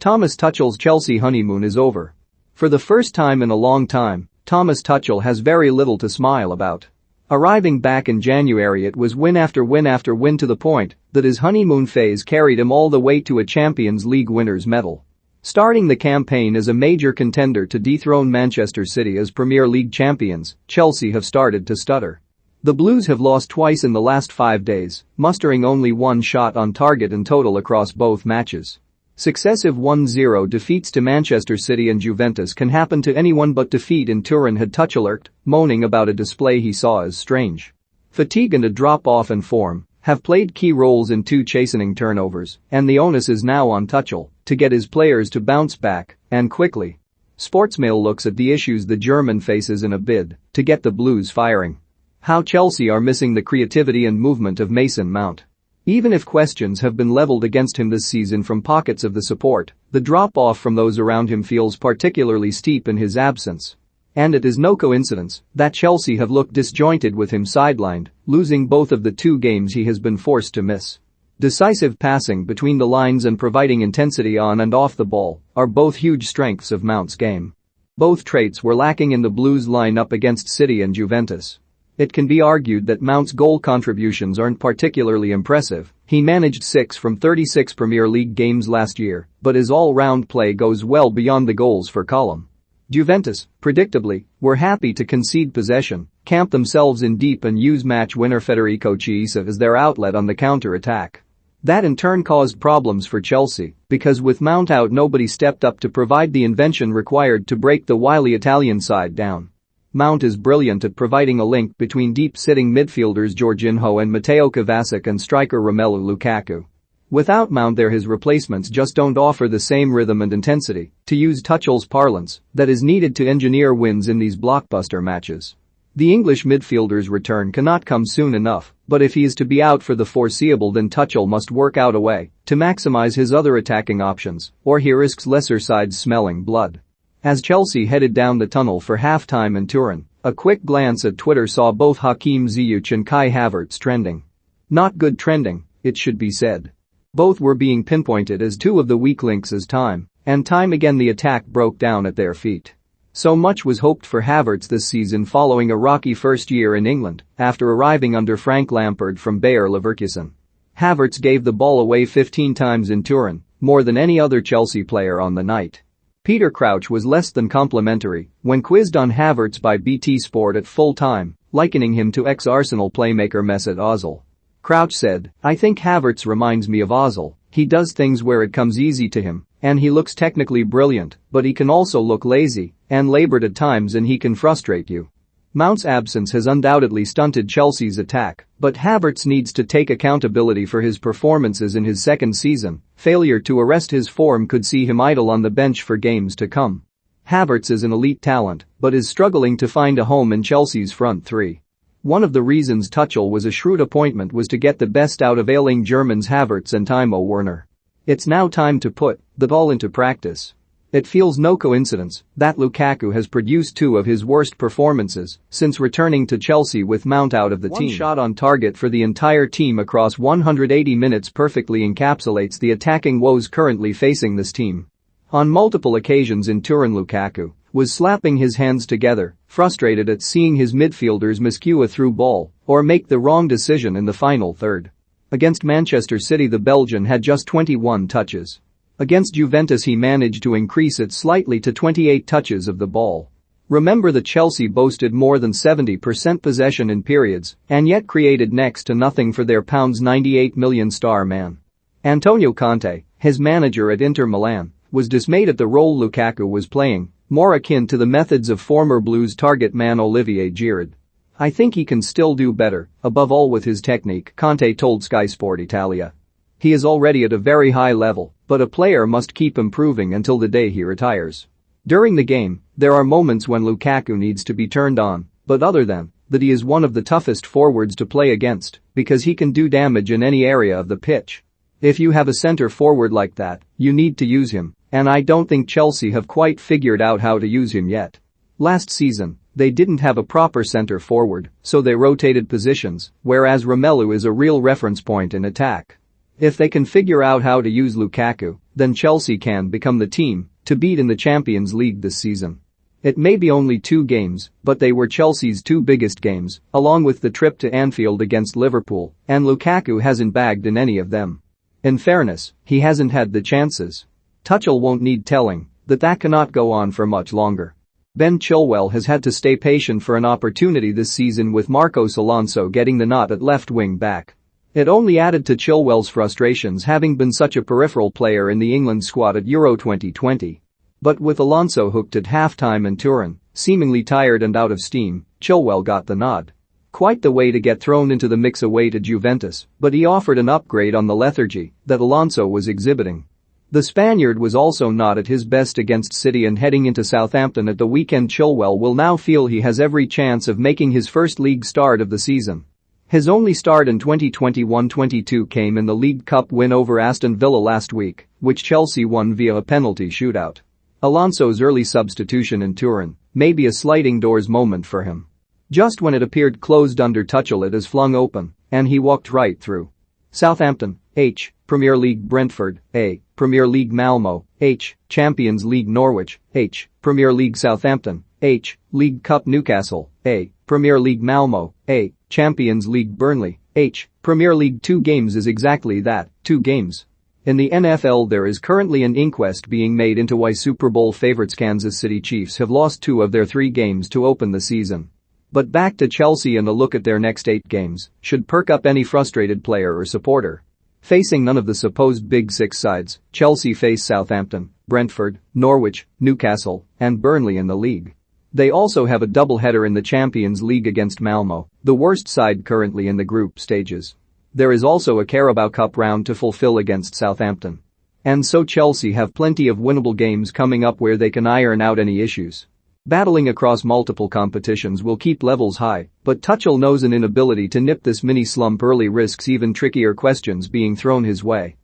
Thomas Tuchel's Chelsea honeymoon is over. For the first time in a long time, Thomas Tuchel has very little to smile about. Arriving back in January, it was win after win after win, to the point that his honeymoon phase carried him all the way to a Champions League winners' medal. Starting the campaign as a major contender to dethrone Manchester City as Premier League champions, Chelsea have started to stutter. The Blues have lost twice in the last 5 days, mustering only one shot on target in total across both matches. Successive 1-0 defeats to Manchester City and Juventus can happen to anyone, but defeat in Turin had Tuchel irked, moaning about a display he saw as strange. Fatigue and a drop-off in form have played key roles in 2 chastening turnovers, and the onus is now on Tuchel to get his players to bounce back, and quickly. Sportsmail looks at the issues the German faces in a bid to get the Blues firing. How Chelsea are missing the creativity and movement of Mason Mount. Even if questions have been leveled against him this season from pockets of the support, the drop-off from those around him feels particularly steep in his absence. And it is no coincidence that Chelsea have looked disjointed with him sidelined, losing both of the 2 games he has been forced to miss. Decisive passing between the lines and providing intensity on and off the ball are both huge strengths of Mount's game. Both traits were lacking in the Blues lineup against City and Juventus. It can be argued that Mount's goal contributions aren't particularly impressive. He managed 6 from 36 Premier League games last year, but his all-round play goes well beyond the goals for column. Juventus, predictably, were happy to concede possession, camp themselves in deep and use match winner Federico Chiesa as their outlet on the counter-attack. That in turn caused problems for Chelsea, because with Mount out, nobody stepped up to provide the invention required to break the wily Italian side down. Mount is brilliant at providing a link between deep-sitting midfielders Jorginho and Mateo Kovacic and striker Romelu Lukaku. Without Mount there, his replacements just don't offer the same rhythm and intensity, to use Tuchel's parlance, that is needed to engineer wins in these blockbuster matches. The English midfielder's return cannot come soon enough, but if he is to be out for the foreseeable, then Tuchel must work out a way to maximize his other attacking options, or he risks lesser sides smelling blood. As Chelsea headed down the tunnel for half-time in Turin, a quick glance at Twitter saw both Hakim Ziyech and Kai Havertz trending. Not good trending, it should be said. Both were being pinpointed as 2 of the weak links as time again the attack broke down at their feet. So much was hoped for Havertz this season following a rocky first year in England after arriving under Frank Lampard from Bayer Leverkusen. Havertz gave the ball away 15 times in Turin, more than any other Chelsea player on the night. Peter Crouch was less than complimentary when quizzed on Havertz by BT Sport at full time, likening him to ex-Arsenal playmaker Mesut Ozil. Crouch said, "I think Havertz reminds me of Ozil. He does things where it comes easy to him, and he looks technically brilliant, but he can also look lazy and labored at times, and he can frustrate you." Mount's absence has undoubtedly stunted Chelsea's attack, but Havertz needs to take accountability for his performances in his second season. Failure to arrest his form could see him idle on the bench for games to come. Havertz is an elite talent, but is struggling to find a home in Chelsea's front 3. One of the reasons Tuchel was a shrewd appointment was to get the best out of ailing Germans Havertz and Timo Werner. It's now time to put the ball into practice. It feels no coincidence that Lukaku has produced 2 of his worst performances since returning to Chelsea with Mount out of the team. One shot on target for the entire team across 180 minutes perfectly encapsulates the attacking woes currently facing this team. On multiple occasions in Turin, Lukaku was slapping his hands together, frustrated at seeing his midfielders miscue a through ball or make the wrong decision in the final third. Against Manchester City, the Belgian had just 21 touches. Against Juventus, he managed to increase it slightly to 28 touches of the ball. Remember that Chelsea boasted more than 70% possession in periods and yet created next to nothing for their £98 million star man. Antonio Conte, his manager at Inter Milan, was dismayed at the role Lukaku was playing, more akin to the methods of former Blues target man Olivier Giroud. "I think he can still do better, above all with his technique," Conte told Sky Sport Italia. "He is already at a very high level, but a player must keep improving until the day he retires." During the game, there are moments when Lukaku needs to be turned on, but other than that, he is one of the toughest forwards to play against because he can do damage in any area of the pitch. If you have a centre forward like that, you need to use him, and I don't think Chelsea have quite figured out how to use him yet. Last season, they didn't have a proper centre forward, so they rotated positions, whereas Romelu is a real reference point in attack. If they can figure out how to use Lukaku, then Chelsea can become the team to beat in the Champions League this season. It may be only 2 games, but they were Chelsea's 2 biggest games, along with the trip to Anfield against Liverpool, and Lukaku hasn't bagged in any of them. In fairness, he hasn't had the chances. Tuchel won't need telling that cannot go on for much longer. Ben Chilwell has had to stay patient for an opportunity this season, with Marcos Alonso getting the nod at left wing back. It only added to Chilwell's frustrations, having been such a peripheral player in the England squad at Euro 2020. But with Alonso hooked at halftime in Turin, seemingly tired and out of steam, Chilwell got the nod. Quite the way to get thrown into the mix away to Juventus, but he offered an upgrade on the lethargy that Alonso was exhibiting. The Spaniard was also not at his best against City, and heading into Southampton at the weekend, Chilwell will now feel he has every chance of making his first league start of the season. His only start in 2021-22 came in the League Cup win over Aston Villa last week, which Chelsea won via a penalty shootout. Alonso's early substitution in Turin may be a sliding doors moment for him. Just when it appeared closed under Tuchel, it is flung open, and he walked right through. Southampton, H. Premier League Brentford, A. Premier League Malmo, H. Champions League Norwich, H. Premier League Southampton, H. League Cup Newcastle, A. Premier League Malmo, A. Champions League Burnley, H. Premier League. 2 games is exactly that, 2 games. In the NFL, there is currently an inquest being made into why Super Bowl favorites Kansas City Chiefs have lost 2 of their 3 games to open the season. But back to Chelsea, and a look at their next 8 games should perk up any frustrated player or supporter. Facing none of the supposed Big Six sides, Chelsea face Southampton, Brentford, Norwich, Newcastle, and Burnley in the league. They also have a doubleheader in the Champions League against Malmo, the worst side currently in the group stages. There is also a Carabao Cup round to fulfill against Southampton. And so Chelsea have plenty of winnable games coming up where they can iron out any issues. Battling across multiple competitions will keep levels high, but Tuchel knows an inability to nip this mini slump early risks even trickier questions being thrown his way.